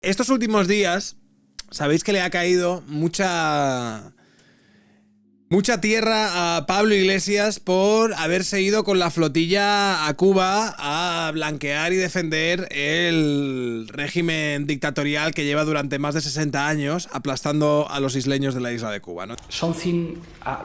Estos últimos días, sabéis que le ha caído mucha tierra a Pablo Iglesias por haberse ido con la flotilla a Cuba a blanquear y defender el régimen dictatorial que lleva durante más de 60 años aplastando a los isleños de la isla de Cuba, ¿no? Something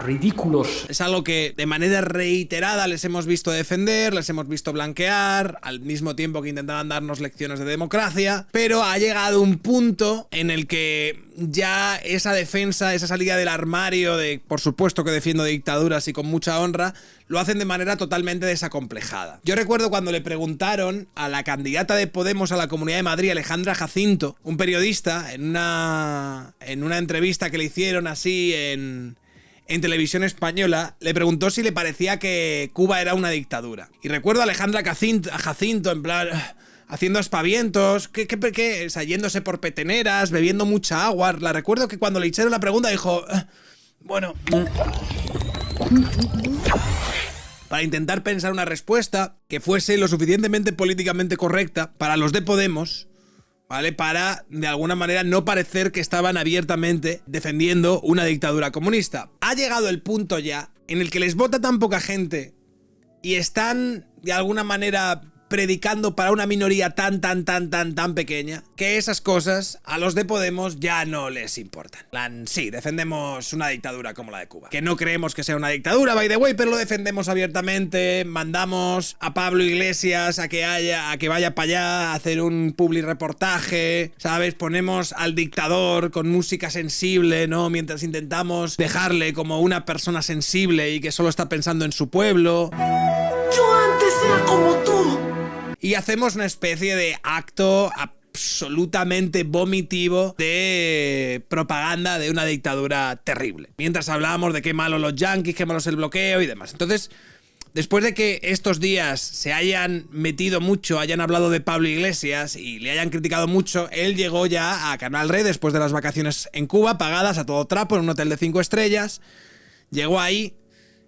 ridículos. Es algo que de manera reiterada les hemos visto defender, les hemos visto blanquear, al mismo tiempo que intentaban darnos lecciones de democracia, pero ha llegado un punto en el que ya esa defensa, esa salida del armario de, por supuesto que defiendo dictaduras y con mucha honra, lo hacen de manera totalmente desacomplejada. Yo recuerdo cuando le preguntaron a la candidata de Podemos a la Comunidad de Madrid, Alejandra Jacinto, un periodista, en una entrevista que le hicieron así en televisión española, le preguntó si le parecía que Cuba era una dictadura. Y recuerdo a Alejandra Jacinto en plan haciendo aspavientos, o sea, yéndose por peteneras, bebiendo mucha agua. La recuerdo que cuando le hicieron la pregunta dijo, bueno, para intentar pensar una respuesta que fuese lo suficientemente políticamente correcta para los de Podemos, ¿vale? Para, de alguna manera, no parecer que estaban abiertamente defendiendo una dictadura comunista. Ha llegado el punto ya en el que les vota tan poca gente y están, de alguna manera, predicando para una minoría tan pequeña, que esas cosas a los de Podemos ya no les importan. Sí, defendemos una dictadura como la de Cuba, que no creemos que sea una dictadura, by the way, pero lo defendemos abiertamente. Mandamos a Pablo Iglesias a que vaya para allá a hacer un publi reportaje, ¿sabes? Ponemos al dictador con música sensible, ¿no? Mientras intentamos dejarle como una persona sensible y que solo está pensando en su pueblo. Yo antes era como tú. Y hacemos una especie de acto absolutamente vomitivo de propaganda de una dictadura terrible. Mientras hablábamos de qué malos los yanquis, qué malos el bloqueo y demás. Entonces, después de que estos días se hayan metido mucho, hayan hablado de Pablo Iglesias y le hayan criticado mucho, él llegó ya a Canal Red después de las vacaciones en Cuba, pagadas a todo trapo en un hotel de 5 estrellas. Llegó ahí,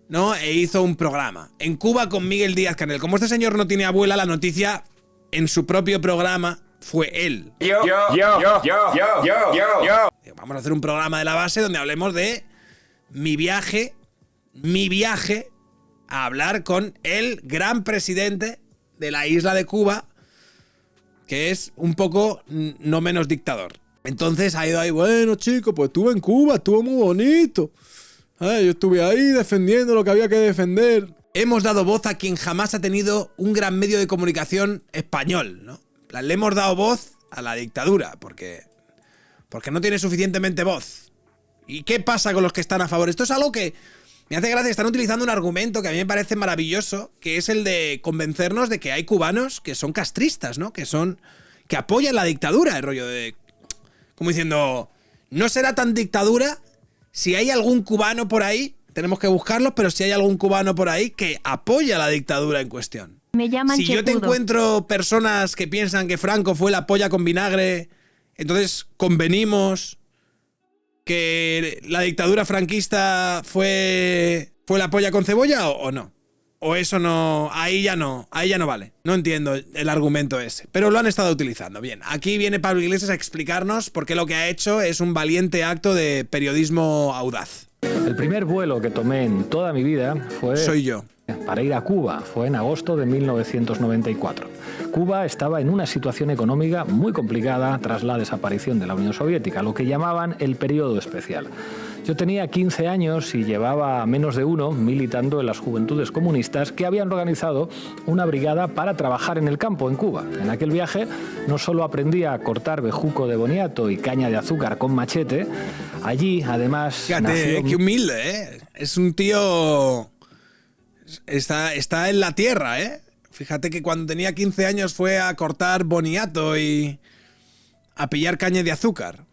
¿no? E hizo un programa en Cuba con Miguel Díaz-Canel. Como este señor no tiene abuela, la noticia en su propio programa fue él. Vamos a hacer un programa de la base donde hablemos de mi viaje a hablar con el gran presidente de la isla de Cuba, que es un poco no menos dictador. Entonces ha ido ahí, bueno, chico, pues estuve en Cuba, estuvo muy bonito. Yo estuve ahí defendiendo lo que había que defender. Hemos dado voz a quien jamás ha tenido un gran medio de comunicación español, ¿no? Le hemos dado voz a la dictadura, porque no tiene suficientemente voz. ¿Y qué pasa con los que están a favor? Esto es algo que me hace gracia. Están utilizando un argumento que a mí me parece maravilloso, que es el de convencernos de que hay cubanos que son castristas, ¿no? Que apoyan la dictadura, el rollo de... Como diciendo, no será tan dictadura si hay algún cubano por ahí, tenemos que buscarlos, pero si hay algún cubano por ahí que apoya la dictadura en cuestión. Me llaman Si yo te chepudo. encuentro personas que piensan que Franco fue la polla con vinagre, entonces convenimos que la dictadura franquista fue la polla con cebolla o no. O eso no, ahí ya no vale. No entiendo el argumento ese. Pero lo han estado utilizando. Bien, aquí viene Pablo Iglesias a explicarnos por qué lo que ha hecho es un valiente acto de periodismo audaz. El primer vuelo que tomé en toda mi vida fue... Soy yo. Para ir a Cuba. Fue en agosto de 1994. Cuba estaba en una situación económica muy complicada tras la desaparición de la Unión Soviética, lo que llamaban el periodo especial. Yo tenía 15 años y llevaba menos de uno militando en las Juventudes Comunistas que habían organizado una brigada para trabajar en el campo en Cuba. En aquel viaje no solo aprendí a cortar bejuco de boniato y caña de azúcar con machete, allí además... Fíjate, qué humilde, ¿eh? Es un tío... Está en la tierra, ¿eh? Fíjate que cuando tenía 15 años fue a cortar boniato y a pillar caña de azúcar.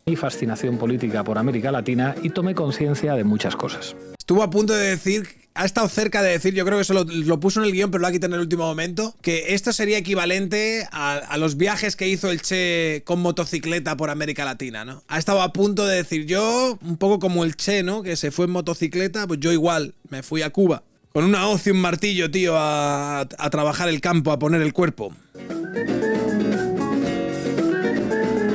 Mi fascinación política por América Latina y tomé conciencia de muchas cosas. Estuvo a punto de decir, ha estado cerca de decir, yo creo que eso lo puso en el guión, pero lo ha quitado en el último momento, que esto sería equivalente a los viajes que hizo el Che con motocicleta por América Latina, ¿no? Ha estado a punto de decir, yo, un poco como el Che, ¿no? Que se fue en motocicleta, pues yo igual, me fui a Cuba con una hoz y un martillo, tío, a trabajar el campo, a poner el cuerpo.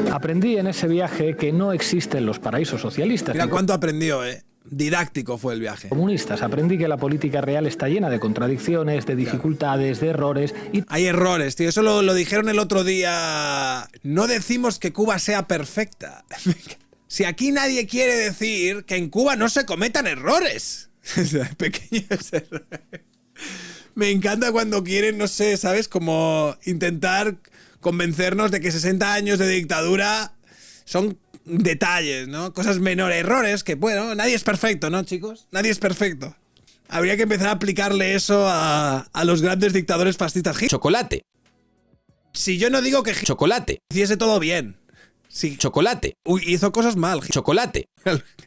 Aprendí en ese viaje que no existen los paraísos socialistas. Mira cuánto aprendió, Didáctico fue el viaje. Comunistas. Aprendí que la política real está llena de contradicciones, de dificultades, de errores. Y hay errores, tío. Eso lo dijeron el otro día. No decimos que Cuba sea perfecta. Si aquí nadie quiere decir que en Cuba no se cometan errores. Pequeños errores. Me encanta cuando quieren, no sé, ¿sabes? Como intentar convencernos de que 60 años de dictadura son detalles, ¿no? Cosas menores, errores que, bueno, nadie es perfecto, ¿no, chicos? Nadie es perfecto. Habría que empezar a aplicarle eso a los grandes dictadores fascistas. Chocolate. Si yo no digo que Chocolate. hiciese todo bien. Sí. Chocolate. Uy, hizo cosas mal. Chocolate.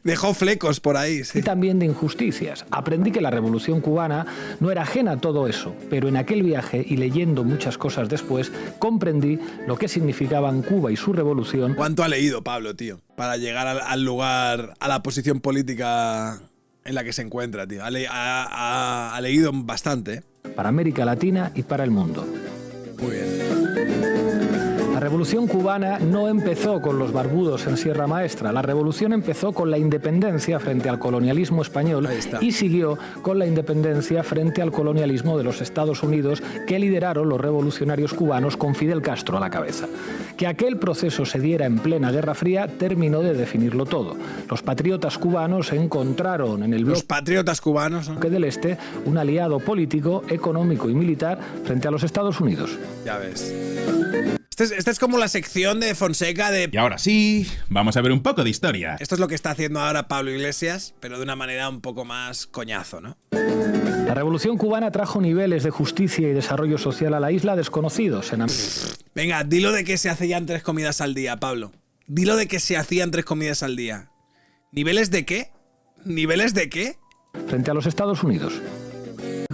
Dejó flecos por ahí, sí. Y también de injusticias. Aprendí que la Revolución Cubana no era ajena a todo eso, pero en aquel viaje y leyendo muchas cosas después, comprendí lo que significaban Cuba y su revolución. ¿Cuánto ha leído Pablo, tío? Para llegar al lugar, a la posición política en la que se encuentra, tío. Ha leído bastante, Para América Latina y para el mundo. Muy bien. La Revolución Cubana no empezó con los barbudos en Sierra Maestra. La revolución empezó con la independencia frente al colonialismo español y siguió con la independencia frente al colonialismo de los Estados Unidos que lideraron los revolucionarios cubanos con Fidel Castro a la cabeza. Que aquel proceso se diera en plena Guerra Fría terminó de definirlo todo. Los patriotas cubanos encontraron en el Los patriotas cubanos, ¿no? bloque del Este un aliado político, económico y militar frente a los Estados Unidos. Ya ves. Esta es como la sección de Fonseca de... Y ahora sí, vamos a ver un poco de historia. Esto es lo que está haciendo ahora Pablo Iglesias, pero de una manera un poco más coñazo, ¿no? La Revolución Cubana trajo niveles de justicia y desarrollo social a la isla desconocidos. Venga, dilo de que se hacían 3 comidas al día, Pablo. Dilo de que se hacían 3 comidas al día. ¿Niveles de qué? ¿Niveles de qué? Frente a los Estados Unidos.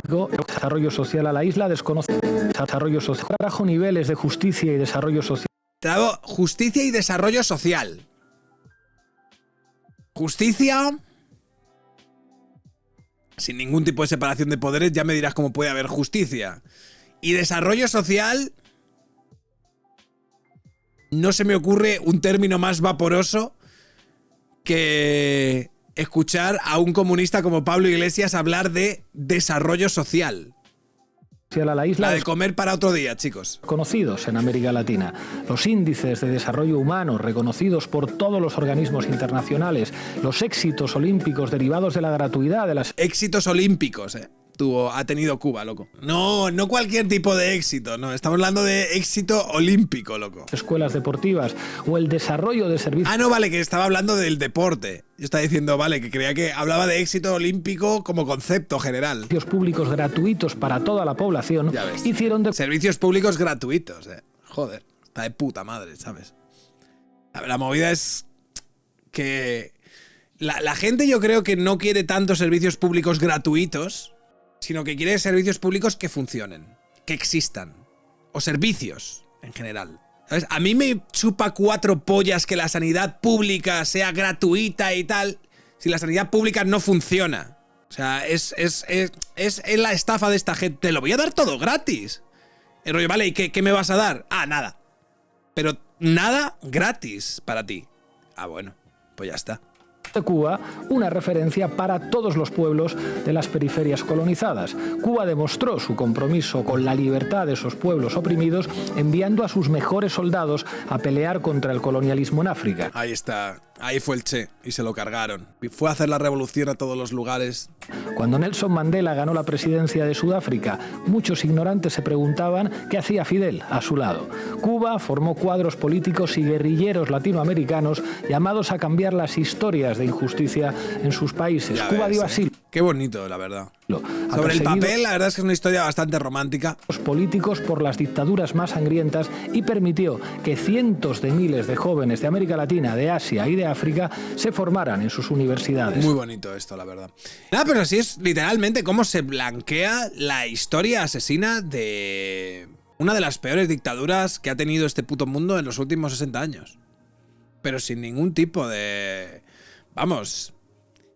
El desarrollo social a la isla desconocido. Desarrollo social trajo niveles de justicia y desarrollo social. Trajo justicia y desarrollo social. Justicia... Sin ningún tipo de separación de poderes, ya me dirás cómo puede haber justicia. Y desarrollo social... No se me ocurre un término más vaporoso que escuchar a un comunista como Pablo Iglesias hablar de desarrollo social. A la isla La de comer para otro día, chicos. Conocidos en América Latina. Los índices de desarrollo humano reconocidos por todos los organismos internacionales. Los éxitos olímpicos derivados de la gratuidad de las... Éxitos olímpicos, ha tenido Cuba, loco. No cualquier tipo de éxito, no. Estamos hablando de éxito olímpico, loco. Escuelas deportivas o el desarrollo de servicios... Ah, no, vale, que estaba hablando del deporte. Yo estaba diciendo, vale, que creía que hablaba de éxito olímpico como concepto general. Servicios públicos gratuitos para toda la población. Ya ves. Hicieron de... Servicios públicos gratuitos, Joder, está de puta madre, ¿sabes? La movida es que la gente yo creo que no quiere tantos servicios públicos gratuitos, sino que quiere servicios públicos que funcionen, que existan. O servicios, en general. ¿Sabes? A mí me chupa 4 pollas que la sanidad pública sea gratuita y tal, si la sanidad pública no funciona. O sea, es la estafa de esta gente. Te lo voy a dar todo gratis. El rollo, vale, ¿y qué me vas a dar? Ah, nada. Pero nada gratis para ti. Ah, bueno, pues ya está. De Cuba, una referencia para todos los pueblos de las periferias colonizadas. Cuba demostró su compromiso con la libertad de esos pueblos oprimidos, enviando a sus mejores soldados a pelear contra el colonialismo en África. Ahí está, ahí fue el Che, y se lo cargaron. Y fue a hacer la revolución a todos los lugares. Cuando Nelson Mandela ganó la presidencia de Sudáfrica, muchos ignorantes se preguntaban qué hacía Fidel a su lado. Cuba formó cuadros políticos y guerrilleros latinoamericanos llamados a cambiar las historias de injusticia en sus países. Ya Cuba ves, dio asilo. Qué bonito, la verdad. Ha Sobre el perseguido papel, la verdad es que es una historia bastante romántica. los políticos por las dictaduras más sangrientas y permitió que cientos de miles de jóvenes de América Latina, de Asia y de África se formaran en sus universidades. Muy bonito esto, la verdad. Nada, pero así es literalmente cómo se blanquea la historia asesina de una de las peores dictaduras que ha tenido este puto mundo en los últimos 60 años. Pero sin ningún tipo de... Vamos,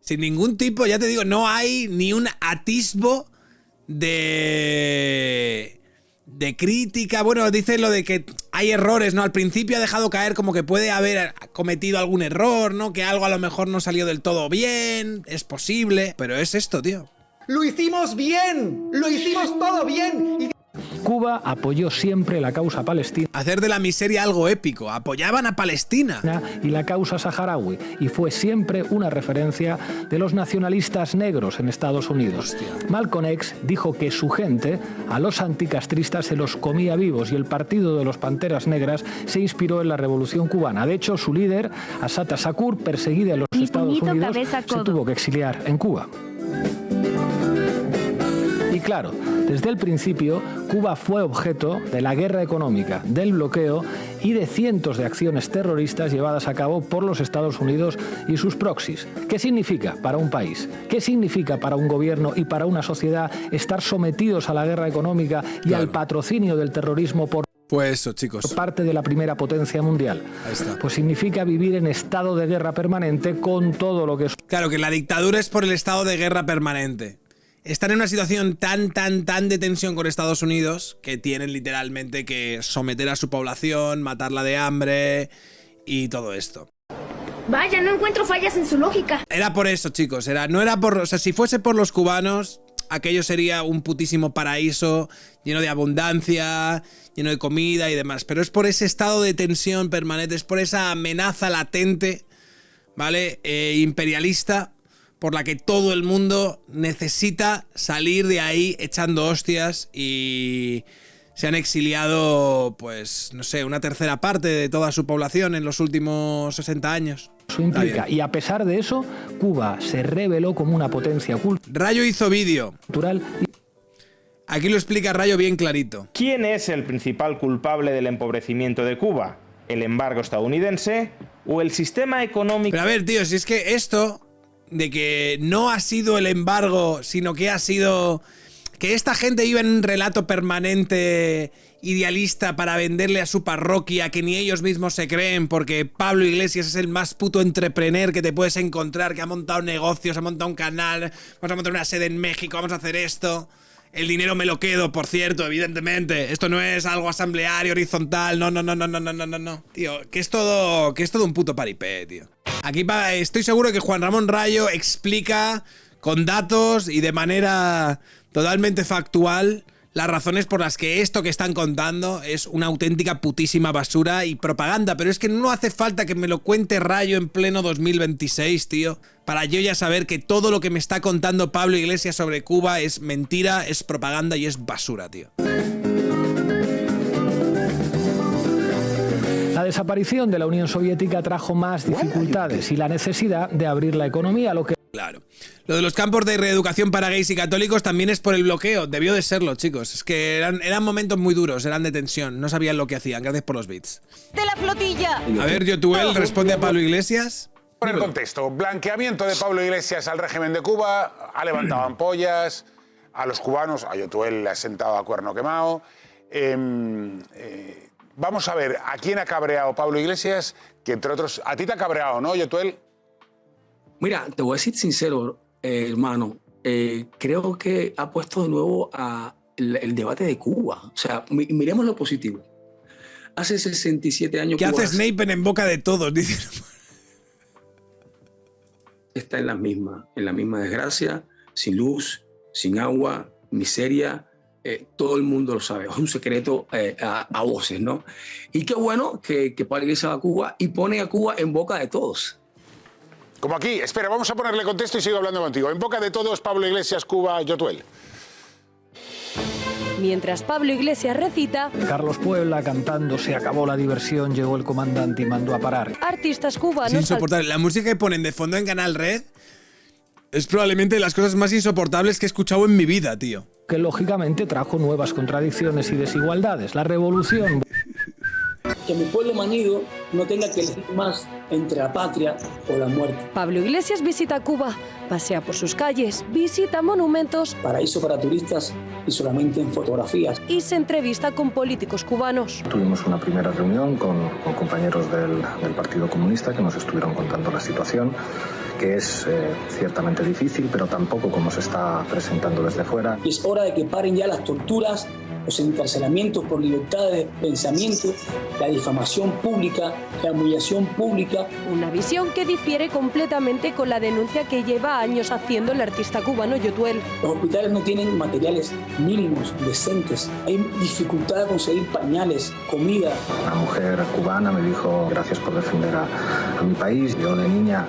sin ningún tipo, ya te digo, no hay ni un atisbo de crítica. Bueno, dice lo de que hay errores, ¿no? Al principio ha dejado caer como que puede haber cometido algún error, ¿no? Que algo a lo mejor no salió del todo bien, es posible, pero es esto, tío. ¡Lo hicimos bien! ¡Lo hicimos todo bien! Cuba apoyó siempre la causa palestina Hacer de la miseria algo épico. Apoyaban a Palestina. y la causa saharaui, y fue siempre una referencia de los nacionalistas negros en Estados Unidos. Hostia. Malcolm X dijo que su gente a los anticastristas se los comía vivos, y el partido de los Panteras Negras se inspiró en la Revolución Cubana. De hecho, su líder, Assata Shakur, perseguida en los Estados Unidos, se tuvo que exiliar en Cuba. Y claro, desde el principio, Cuba fue objeto de la guerra económica, del bloqueo y de cientos de acciones terroristas llevadas a cabo por los Estados Unidos y sus proxies. ¿Qué significa para un país? ¿Qué significa para un gobierno y para una sociedad estar sometidos a la guerra económica y al patrocinio del terrorismo por Pues eso, chicos. parte de la primera potencia mundial? Ahí está. Pues significa vivir en estado de guerra permanente con todo lo que... Claro, que la dictadura es por el estado de guerra permanente. Están en una situación tan de tensión con Estados Unidos que tienen literalmente que someter a su población, matarla de hambre y todo esto. Vaya, no encuentro fallas en su lógica. Era por eso, chicos. No era por... O sea, si fuese por los cubanos, aquello sería un putísimo paraíso lleno de abundancia, lleno de comida y demás. Pero es por ese estado de tensión permanente, es por esa amenaza latente, ¿vale? Imperialista, por la que todo el mundo necesita salir de ahí echando hostias, y se han exiliado, pues, no sé, una tercera parte de toda su población en los últimos 60 años. Eso implica. Y a pesar de eso, Cuba se reveló como una potencia Rayo hizo vídeo. cultural. Aquí lo explica Rayo bien clarito. ¿Quién es el principal culpable del empobrecimiento de Cuba? ¿El embargo estadounidense o el sistema económico? Pero a ver, tío, si es que esto de que no ha sido el embargo, sino que ha sido... Que esta gente vive en un relato permanente idealista para venderle a su parroquia que ni ellos mismos se creen, porque Pablo Iglesias es el más puto entrepreneur que te puedes encontrar, que ha montado negocios, ha montado un canal, vamos a montar una sede en México, vamos a hacer esto. El dinero me lo quedo, por cierto, evidentemente. Esto no es algo asambleario, horizontal, no. Tío, que es todo un puto paripé, tío. Aquí estoy seguro que Juan Ramón Rayo explica con datos y de manera totalmente factual las razones por las que esto que están contando es una auténtica putísima basura y propaganda. Pero es que no hace falta que me lo cuente Rayo en pleno 2026, tío, para yo ya saber que todo lo que me está contando Pablo Iglesias sobre Cuba es mentira, es propaganda y es basura, tío. La desaparición de la Unión Soviética trajo más dificultades y la necesidad de abrir la economía, lo que... Claro. Lo de los campos de reeducación para gays y católicos también es por el bloqueo. Debió de serlo, chicos. Es que eran momentos muy duros, eran de tensión. No sabían lo que hacían. Gracias por los bits. ¡De la flotilla! A ver, Yotuel responde a Pablo Iglesias. Por el contexto, blanqueamiento de Pablo Iglesias al régimen de Cuba, ha levantado ampollas, a los cubanos, a Yotuel le ha sentado a cuerno quemado. Vamos a ver, ¿a quién ha cabreado Pablo Iglesias? Que entre otros, a ti te ha cabreado, ¿no, Yotuel? Mira, te voy a decir sincero, hermano. Creo que ha puesto de nuevo el debate de Cuba. O sea, miremos lo positivo. Hace 67 años... ¿Qué hace Snape en boca de todos? Dice. Está en la misma desgracia, sin luz, sin agua, miseria. Todo el mundo lo sabe. Es un secreto a voces, ¿no? Y qué bueno que Pablo Iglesias va a Cuba y pone a Cuba en boca de todos. Como aquí, espera, vamos a ponerle contexto y sigo hablando contigo. En boca de todos, Pablo Iglesias, Cuba, Yotuel. Mientras Pablo Iglesias recita, Carlos Puebla cantando "Se acabó la diversión, llegó el comandante y mandó a parar". artistas cubanos... Es insoportable. La música que ponen de fondo en Canal Red es probablemente de las cosas más insoportables que he escuchado en mi vida, tío. Que lógicamente trajo nuevas contradicciones y desigualdades. La revolución... Que mi pueblo manido no tenga que elegir más entre la patria o la muerte. Pablo Iglesias visita Cuba, pasea por sus calles, visita monumentos, Paraíso para turistas y solamente en fotografías. y se entrevista con políticos cubanos. Tuvimos una primera reunión con compañeros del Partido Comunista que nos estuvieron contando la situación que es ciertamente difícil, pero tampoco como se está presentando desde fuera. Es hora de que paren ya las torturas, los encarcelamientos por libertad de pensamiento, la difamación pública, la humillación pública. Una visión que difiere completamente con la denuncia que lleva años haciendo el artista cubano Yotuel. Los hospitales no tienen materiales mínimos, decentes. Hay dificultad de conseguir pañales, comida. Una mujer cubana me dijo: gracias por defender a mi país. Yo de niña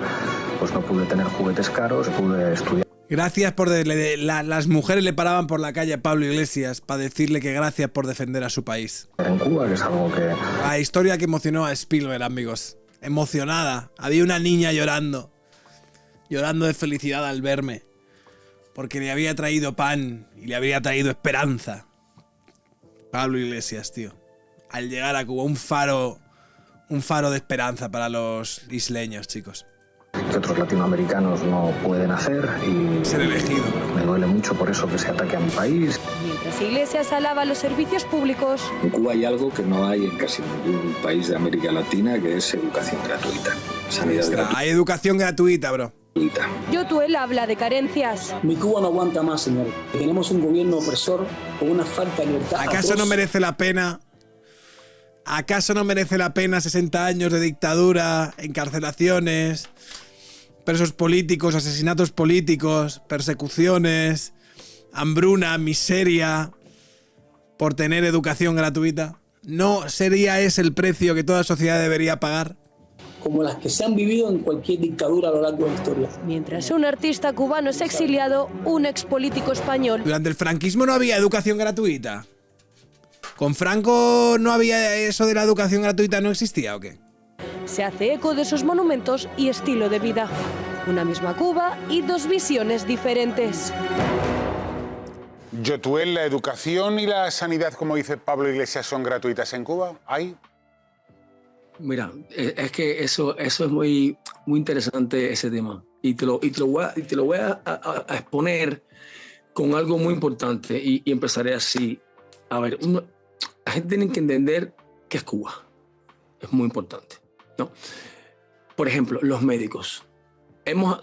pues no pude tener juguetes caros, pude estudiar. Gracias por... las mujeres le paraban por la calle a Pablo Iglesias para decirle que gracias por defender a su país. En Cuba, que es algo que... La historia que emocionó a Spielberg, amigos. Emocionada. Había una niña llorando. Llorando de felicidad al verme. Porque le había traído pan y le había traído esperanza. Pablo Iglesias, tío. Al llegar a Cuba, un faro de esperanza para los isleños, chicos. Que otros latinoamericanos no pueden hacer y ser elegido, bro. Me duele mucho por eso que se ataque a mi país. Mientras Iglesias alaba los servicios públicos, en Cuba hay algo que no hay en casi ningún país de América Latina, que es educación gratuita, sanidad gratuita. Hay educación gratuita, bro. Yotuel habla de carencias. Mi Cuba no aguanta más, señores. Tenemos un gobierno opresor con una falta de libertad. ¿Acaso no merece la pena? ¿Acaso no merece la pena 60 años de dictadura, encarcelaciones, presos políticos, asesinatos políticos, persecuciones, hambruna, miseria, por tener educación gratuita? ¿No sería ese el precio que toda sociedad debería pagar? Como las que se han vivido en cualquier dictadura a lo largo de la historia. Mientras un artista cubano es exiliado, un expolítico español... Durante el franquismo no había educación gratuita. ¿Con Franco no había eso de la educación gratuita? ¿No existía o qué? Se hace eco de sus monumentos y estilo de vida. Una misma Cuba y dos visiones diferentes. Yotuel, ¿la educación y la sanidad, como dice Pablo Iglesias, son gratuitas en Cuba? ¿Hay? Mira, es que eso es muy interesante, ese tema. Y te lo voy a exponer con algo muy importante y empezaré así. A ver, la gente tiene que entender qué es Cuba. Es muy importante, ¿no? Por ejemplo, los médicos.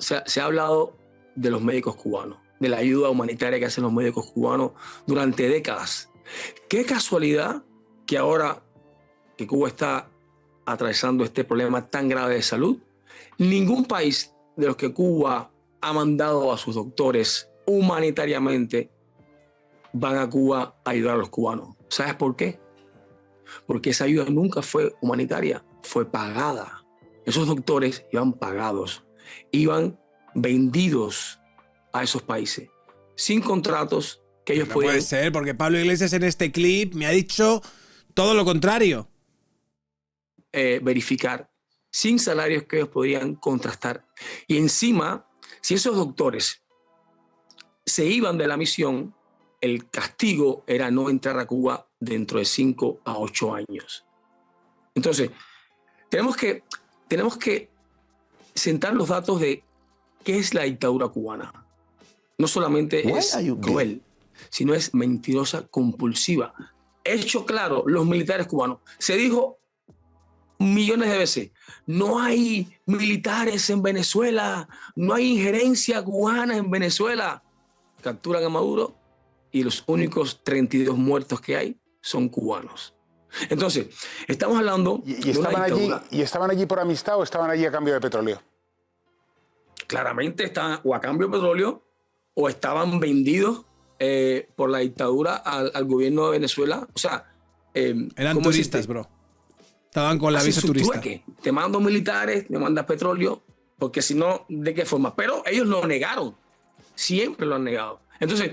Se ha hablado de los médicos cubanos, de la ayuda humanitaria que hacen los médicos cubanos durante décadas. Qué casualidad que ahora que Cuba está atravesando este problema tan grave de salud, ningún país de los que Cuba ha mandado a sus doctores humanitariamente van a Cuba a ayudar a los cubanos. ¿Sabes por qué? Porque esa ayuda nunca fue humanitaria, fue pagada. Esos doctores iban pagados, iban vendidos a esos países, sin contratos que ellos podían... No puede ser, porque Pablo Iglesias en este clip me ha dicho todo lo contrario. Verificar, sin salarios que ellos podrían contrastar. Y encima, si esos doctores se iban de la misión, el castigo era no entrar a Cuba dentro de 5 a 8 años. Entonces, tenemos que sentar los datos de qué es la dictadura cubana. No solamente es cruel, sino es mentirosa, compulsiva. Hecho claro, los militares cubanos. Se dijo millones de veces, no hay militares en Venezuela, no hay injerencia cubana en Venezuela. Capturan a Maduro y los únicos 32 muertos que hay son cubanos. Entonces, estamos hablando de una dictadura. ¿Y estaban allí por amistad o estaban allí a cambio de petróleo? Claramente estaban o a cambio de petróleo o estaban vendidos por la dictadura al gobierno de Venezuela. O sea, eran turistas, bro. Estaban con la visa turista. Te mando militares, me mandas petróleo, porque si no, ¿de qué forma? Pero ellos lo negaron. Siempre lo han negado. Entonces,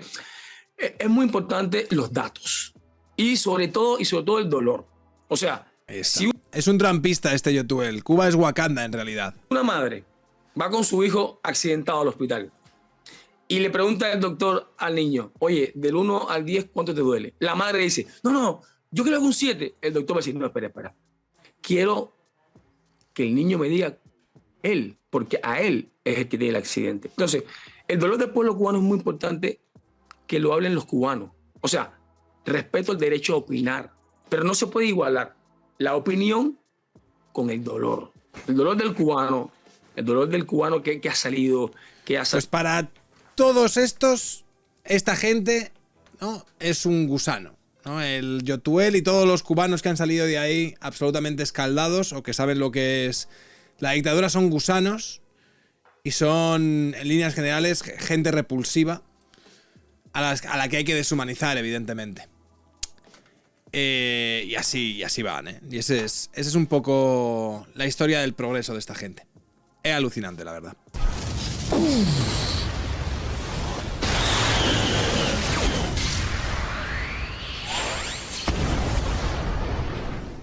es muy importante los datos. Y sobre todo el dolor. O sea, si es un trampista este Yotuel. Cuba es Wakanda en realidad. Una madre va con su hijo accidentado al hospital y le pregunta al doctor al niño, oye, del 1 al 10, ¿cuánto te duele? La madre dice, no, yo creo que un 7. El doctor va a decir, no, espera. Quiero que el niño me diga él, porque a él es el que tiene el accidente. Entonces, el dolor del pueblo cubano es muy importante que lo hablen los cubanos. O sea, respeto el derecho a opinar, pero no se puede igualar la opinión con el dolor. El dolor del cubano El dolor del cubano que ha salido, Pues para todos esta gente, ¿no?, es un gusano, ¿no? El Yotuel y todos los cubanos que han salido de ahí absolutamente escaldados o que saben lo que es la dictadura son gusanos y son, en líneas generales, gente repulsiva a la que hay que deshumanizar, evidentemente. Y así van, ¿eh? Y ese es un poco la historia del progreso de esta gente. Es alucinante, la verdad.